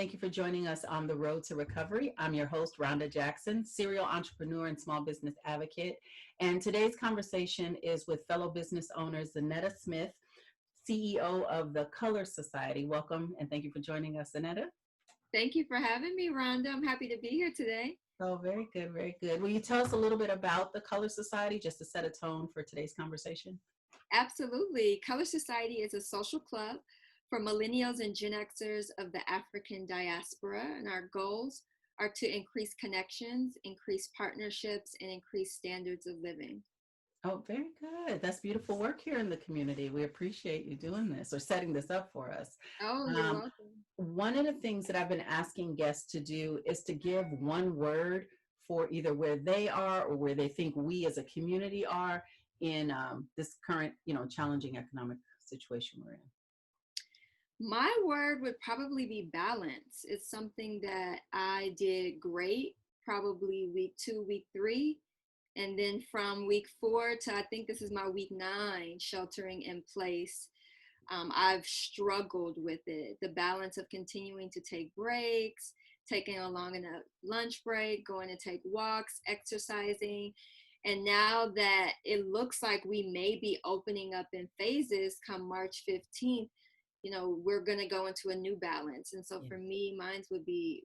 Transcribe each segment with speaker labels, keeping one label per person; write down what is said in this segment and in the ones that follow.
Speaker 1: thank you for joining us on the road to recovery. I'm your host, Ronda Jackson, serial entrepreneur and small business advocate. And today's conversation is with fellow business owner Zaneta Smith, CEO of the Kolor Society. Welcome and thank you for joining us, Zaneta.
Speaker 2: Thank you for having me, Rhonda. I'm happy to be here today.
Speaker 1: Oh, very good, very good. Will you tell us a little bit about the Kolor Society just to set a tone for today's conversation?
Speaker 2: Absolutely. Kolor Society is a social club for millennials and Gen Xers of the African diaspora, and our goals are to increase connections, increase partnerships, and increase standards of living.
Speaker 1: Oh, very good. That's beautiful work here in the community. We appreciate you doing this or setting this up for us.
Speaker 2: Oh, you're
Speaker 1: Um,
Speaker 2: welcome.
Speaker 1: One of the things that I've been asking guests to do is to give one word for either where they are or where they think we as a community are in this current, challenging economic situation we're in.
Speaker 2: My word would probably be balance. It's something that I did great, probably week 2, week 3. And then from week 4 to I think this is my week 9, sheltering in place, I've struggled with it. The balance of continuing to take breaks, taking a long enough lunch break, going to take walks, exercising. And now that it looks like we may be opening up in phases come March 15th, we're going to go into a new balance. And so
Speaker 1: Yeah.
Speaker 2: for me, mine would be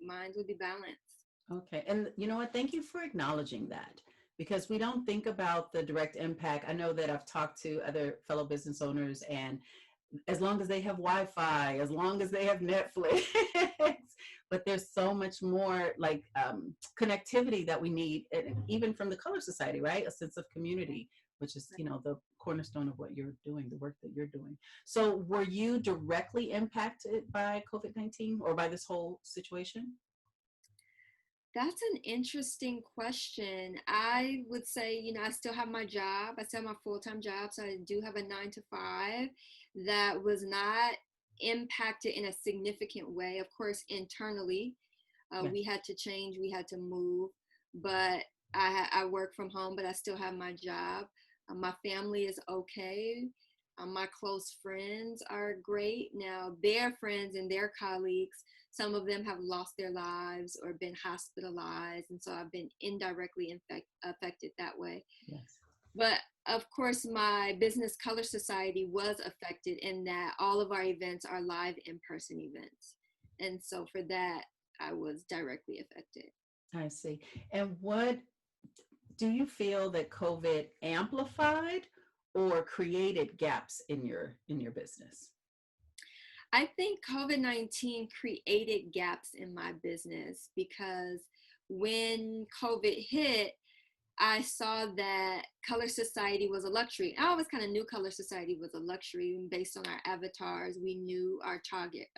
Speaker 2: balance.
Speaker 1: Okay. And you know what? Thank you for acknowledging that because we don't think about the direct impact. I know that I've talked to other fellow business owners, and as long as they have Wi-Fi, as long as they have Netflix, but there's so much more like connectivity that we need, even from the Kolor Society, right? A sense of community, which is, the cornerstone of what you're doing, the work that you're doing. So were you directly impacted by COVID-19 or by this whole situation?
Speaker 2: That's an interesting question. I would say, I still have my job. I still have my full-time job. So I do have a 9 to 5 that was not impacted in a significant way. Of course, internally,
Speaker 1: Yeah.
Speaker 2: we had to change, we had to move, but I work from home, but I still have my job. My family is okay. My close friends are great. Now, their friends and their colleagues, some of them have lost their lives or been hospitalized. And so I've been indirectly affected that way.
Speaker 1: Yes.
Speaker 2: But of course, my business Kolor Society was affected in that all of our events are live in-person events. And so for that, I was directly affected.
Speaker 1: I see. And what do you feel that COVID amplified or created gaps in your business?
Speaker 2: I think COVID-19 created gaps in my business because when COVID hit, I saw that Kolor Society was a luxury. I always kind of knew Kolor Society was a luxury based on our avatars. We knew our target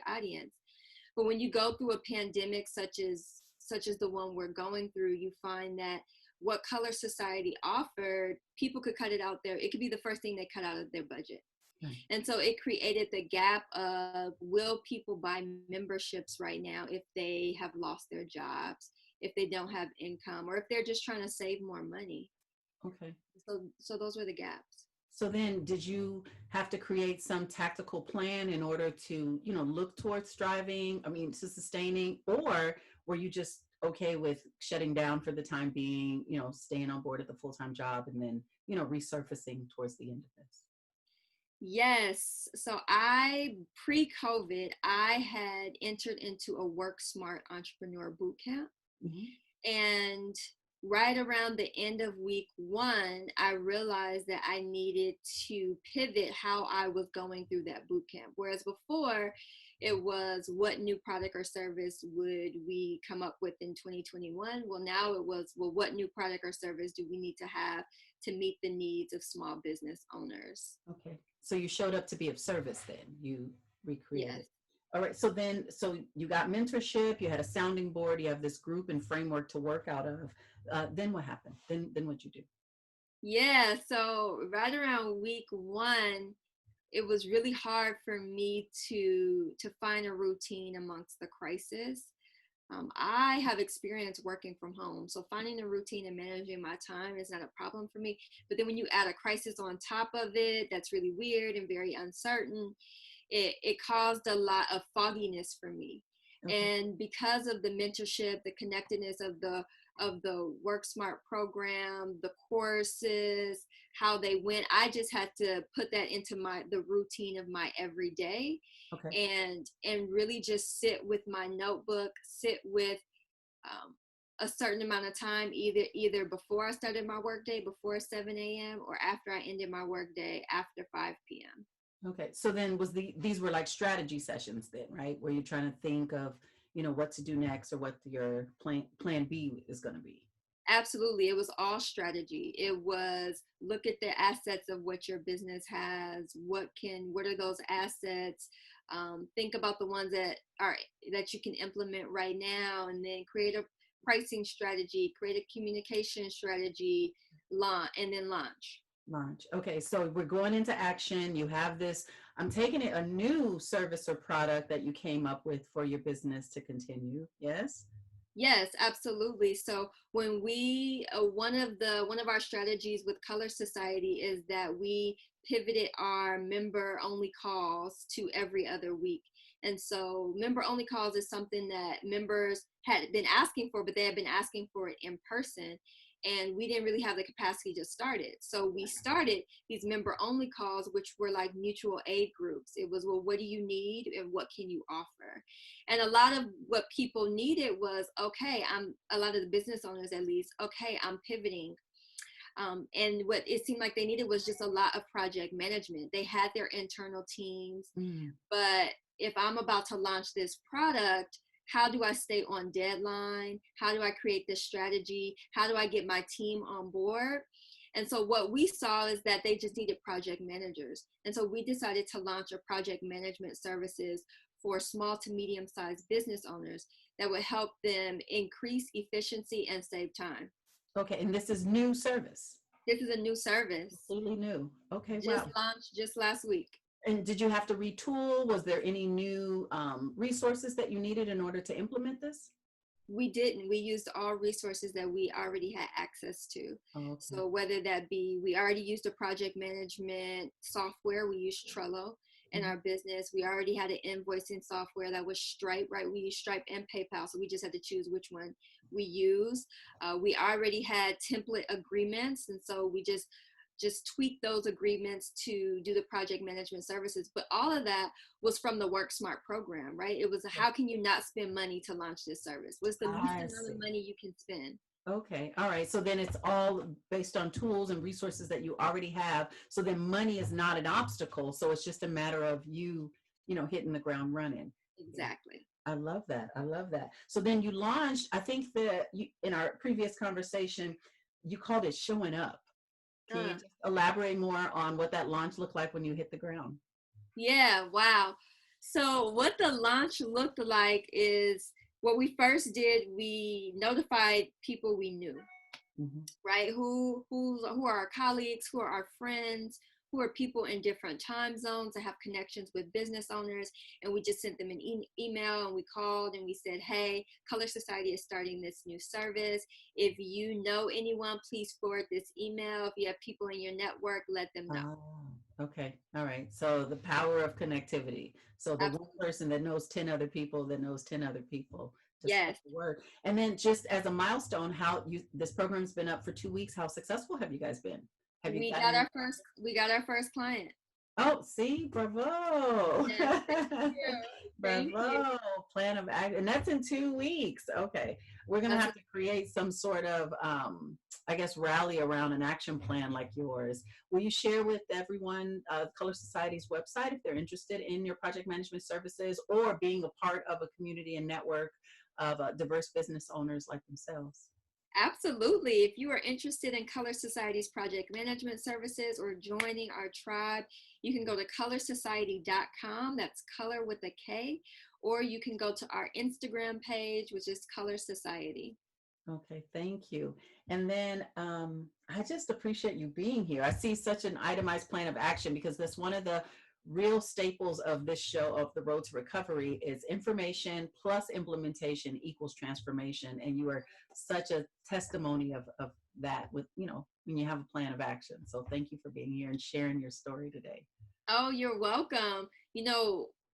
Speaker 2: audience. But when you go through a pandemic such as the one we're going through, you find that what Kolor Society offered, people could cut it out there. It could be the first thing they cut out of their budget.
Speaker 1: Right.
Speaker 2: And so it created the gap of, will people buy memberships right now if they have lost their jobs, if they don't have income, or if they're just trying to save more money?
Speaker 1: Okay.
Speaker 2: So those were the gaps.
Speaker 1: So then did you have to create some tactical plan in order to, look towards to sustaining, or were you just okay with shutting down for the time being, staying on board at the full-time job and then, resurfacing towards the end of this?
Speaker 2: Yes. So pre-COVID, I had entered into a Work Smart Entrepreneur Bootcamp.
Speaker 1: Mm-hmm.
Speaker 2: And right around the end of week 1, I realized that I needed to pivot how I was going through that boot camp. Whereas before, it was, what new product or service would we come up with in 2021? Well, now it was, well, what new product or service do we need to have to meet the needs of small business owners?
Speaker 1: Okay. So you showed up to be of service then. You recreated.
Speaker 2: Yes.
Speaker 1: All right. So you got mentorship, you had a sounding board, you have this group and framework to work out of. Then what happened? Then what'd you do?
Speaker 2: Yeah. So right around week 1, it was really hard for me to find a routine amongst the crisis. I have experience working from home, so finding a routine and managing my time is not a problem for me. But then when you add a crisis on top of it, that's really weird and very uncertain, it caused a lot of fogginess for me.
Speaker 1: Okay.
Speaker 2: And because of the mentorship, the connectedness of the Work Smart program, the courses, how they went, I just had to put that into the routine of my everyday,
Speaker 1: Okay.
Speaker 2: and really just sit with my notebook, sit with um, a certain amount of time, either before I started my workday, before 7 a.m., or after I ended my workday after 5 p.m.
Speaker 1: Okay. So then these were like strategy sessions then, right? Where you're trying to think of, what to do next or what your plan B is going to be.
Speaker 2: Absolutely. It was all strategy. It was look at the assets of what your business has. What are those assets? Think about the ones that you can implement right now, and then create a pricing strategy, create a communication strategy, and then launch.
Speaker 1: Launch. Okay. So we're going into action. You have this, I'm taking it, a new service or product that you came up with for your business to continue. Yes.
Speaker 2: Yes, absolutely. So when we one of our strategies with Kolor Society is that we pivoted our member only calls to every other week. And so member only calls is something that members had been asking for, but they had been asking for it in person. And we didn't really have the capacity to start it. So we started these member only calls, which were like mutual aid groups. It was, well, what do you need and what can you offer? And a lot of what people needed was, okay, a lot of the business owners at least, okay, I'm pivoting. And what it seemed like they needed was just a lot of project management. They had their internal teams,
Speaker 1: Mm.
Speaker 2: but if I'm about to launch this product, how do I stay on deadline? How do I create this strategy? How do I get my team on board? And so what we saw is that they just needed project managers. And so we decided to launch a project management services for small to medium sized business owners that would help them increase efficiency and save time.
Speaker 1: Okay. And this is new service.
Speaker 2: This is a new service,
Speaker 1: Completely new. Okay.
Speaker 2: just
Speaker 1: Wow.
Speaker 2: launched just last week.
Speaker 1: And did you have to retool? Was there any new resources that you needed in order to implement this?
Speaker 2: We didn't. We used all resources that we already had access to.
Speaker 1: Okay.
Speaker 2: So whether that be, we already used a project management software, we used Trello in
Speaker 1: Mhm.
Speaker 2: our business. We already had an invoicing software that was Stripe, right? We used Stripe and PayPal, so we just had to choose which one we use. We already had template agreements, and so we just tweak those agreements to do the project management services. But all of that was from the Work Smart program, right? It was, how can you not spend money to launch this service? What's the least
Speaker 1: I
Speaker 2: amount of
Speaker 1: see.
Speaker 2: money you can spend?
Speaker 1: Okay. All right. So then it's all based on tools and resources that you already have. So then money is not an obstacle. So it's just a matter of you, hitting the ground running. Yeah.
Speaker 2: Exactly.
Speaker 1: I love that. I love that. So then you launched, I think that in our previous conversation, you called it showing up. Can you
Speaker 2: Uh,
Speaker 1: just elaborate more on what that launch looked like when you hit the ground?
Speaker 2: yeah, wow. So what the launch looked like is, what we first did, we notified people we knew,
Speaker 1: Mhm.
Speaker 2: right? Who are our colleagues, who are our friends, who are people in different time zones that have connections with business owners. And we just sent them an email, and we called and we said, hey, Kolor Society is starting this new service. If you know anyone, please forward this email. If you have people in your network, let them know.
Speaker 1: Ah, okay. All right. So the power of connectivity. So the one
Speaker 2: Absolutely.
Speaker 1: person that knows 10 other people that knows 10 other people to spread
Speaker 2: Yes.
Speaker 1: the word. And then just as a milestone, this program's been up for 2 weeks. How successful have you guys been? Have you gotten
Speaker 2: We got our first client.
Speaker 1: Oh, see, bravo.
Speaker 2: Yes, thank you. Thank you.
Speaker 1: Bravo. Plan of action. And that's in 2 weeks. Okay. We're going to
Speaker 2: That's
Speaker 1: have to create some sort of, I guess, rally around an action plan like yours. Will you share with everyone Kolor Society's website if they're interested in your project management services or being a part of a community and network of diverse business owners like themselves?
Speaker 2: Absolutely. If you are interested in Kolor Society's project management services or joining our tribe, you can go to kolorsociety.com. That's color with a K. Or you can go to our Instagram page, which is Kolor Society.
Speaker 1: Okay, thank you. And then I just appreciate you being here. I see such an itemized plan of action because that's one of the real staples of this show of the road to recovery is information plus implementation equals transformation. And you are such a testimony of that with, when you have a plan of action. So thank you for being here and sharing your story today.
Speaker 2: Oh, you're welcome.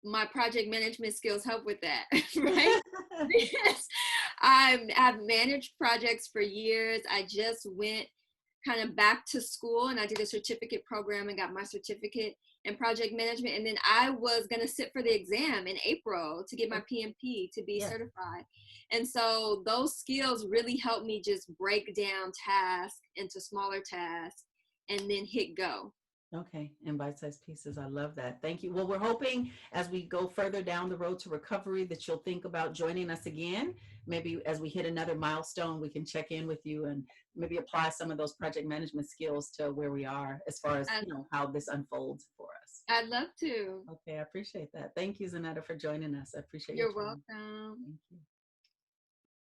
Speaker 2: my project management skills help with that, right? Because I've managed projects for years. I just went kind of back to school and I did a certificate program and got my certificate in project management. And then I was going to sit for the exam in April to get my PMP to be
Speaker 1: Yeah.
Speaker 2: certified. And so those skills really helped me just break down tasks into smaller tasks and then hit go.
Speaker 1: Okay, in bite-sized pieces. I love that. Thank you. Well, we're hoping as we go further down the road to recovery that you'll think about joining us again. Maybe as we hit another milestone, we can check in with you and maybe apply some of those project management skills to where we are as far as,
Speaker 2: I,
Speaker 1: how this unfolds for us.
Speaker 2: I'd love to.
Speaker 1: Okay, I appreciate that. Thank you, Zaneta, for joining us. I appreciate your
Speaker 2: You're
Speaker 1: time.
Speaker 2: welcome.
Speaker 1: Thank you.